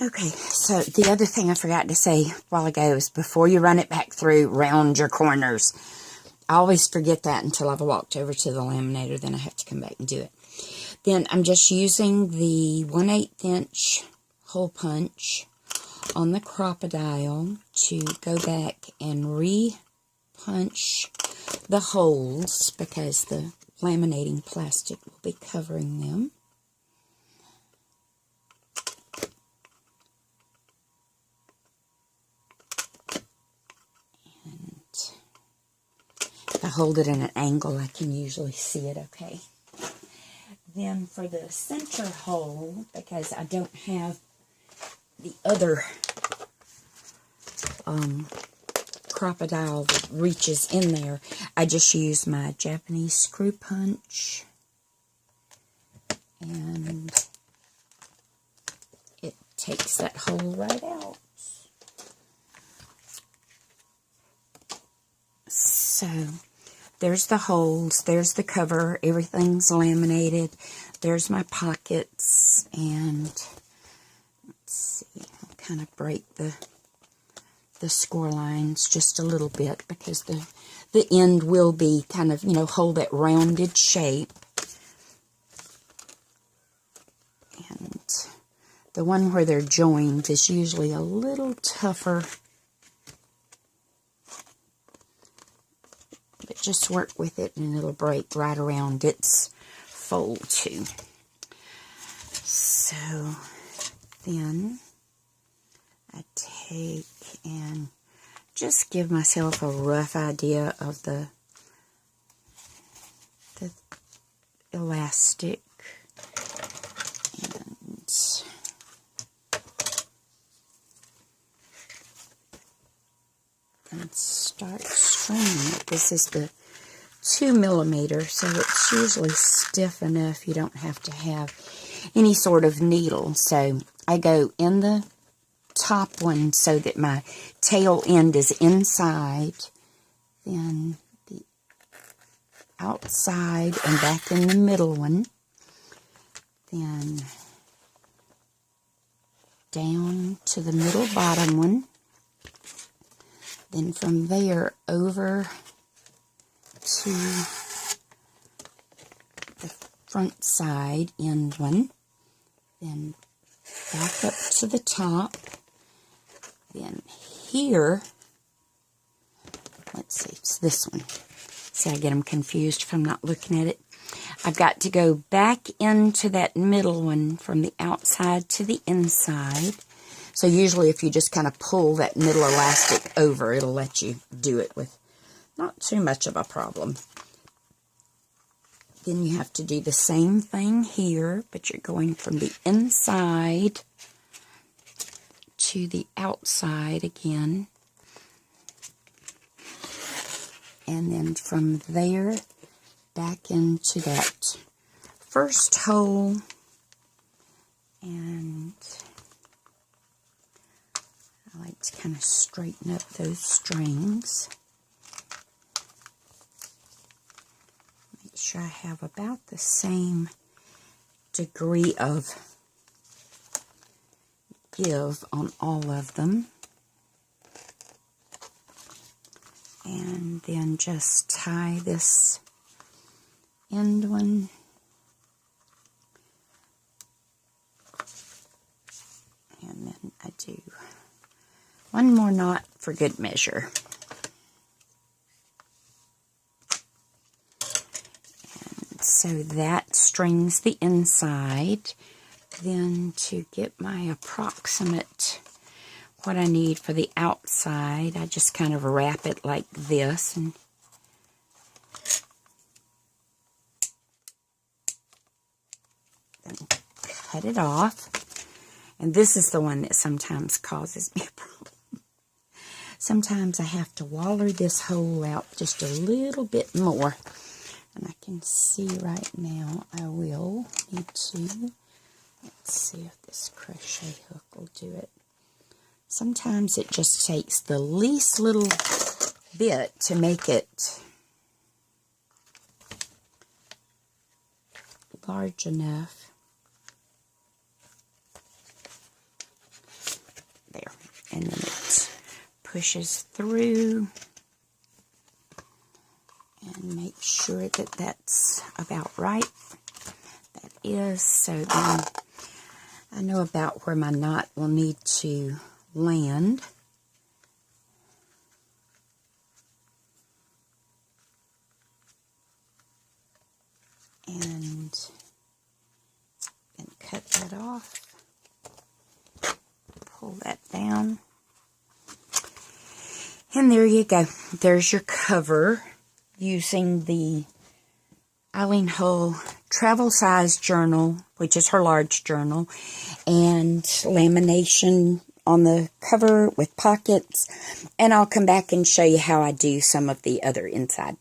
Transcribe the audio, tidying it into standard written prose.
Okay, so the other thing I forgot to say a while ago is before you run it back through, round your corners. I always forget that until I've walked over to the laminator, then I have to come back and do it. Then I'm just using the 1/8 inch hole punch on the Crocodile to go back and re-punch the holes because the laminating plastic will be covering them. And if I hold it in an angle, I can usually see it okay. Then for the center hole, because I don't have the other Crocodile that reaches in there, I just use my Japanese screw punch, and it takes that hole right out. So there's the holes, there's the cover, everything's laminated, there's my pockets, and let's see, I'll kind of break the score lines just a little bit because the end will be kind of, hold that rounded shape. And the one where they're joined is usually a little tougher, but just work with it and it'll break right around its fold too. So then I take and just give myself a rough idea of the elastic, and start stringing it. This is the 2mm, so it's usually stiff enough you don't have to have any sort of needle. So I go in the top one so that my tail end is inside, then the outside and back in the middle one, then down to the middle bottom one, then from there over to the front side end one, then back up to the top. Then here, let's see, it's this one. See, I get them confused if I'm not looking at it. I've got to go back into that middle one from the outside to the inside. So usually if you just kind of pull that middle elastic over, it'll let you do it with not too much of a problem. Then you have to do the same thing here, but you're going from the inside to the outside again, and then from there back into that first hole, and I like to kind of straighten up those strings. Make sure I have about the same degree of give on all of them, and then just tie this end one and then I do one more knot for good measure, and so that strings the inside. Then to get my approximate what I need for the outside, I just kind of wrap it like this and then cut it off. And this is the one that sometimes causes me a problem. Sometimes I have to waller this hole out just a little bit more. And I can see right now I will need to. Let's see if this crochet hook will do it. Sometimes it just takes the least little bit to make it large enough and then it pushes through. And make sure that that's about right. That is, so then I know about where my knot will need to land. And then cut that off. Pull that down. And there you go. There's your cover using the Eileen Hull travel size journal, which is her large journal, and lamination on the cover with pockets. And I'll come back and show you how I do some of the other inside.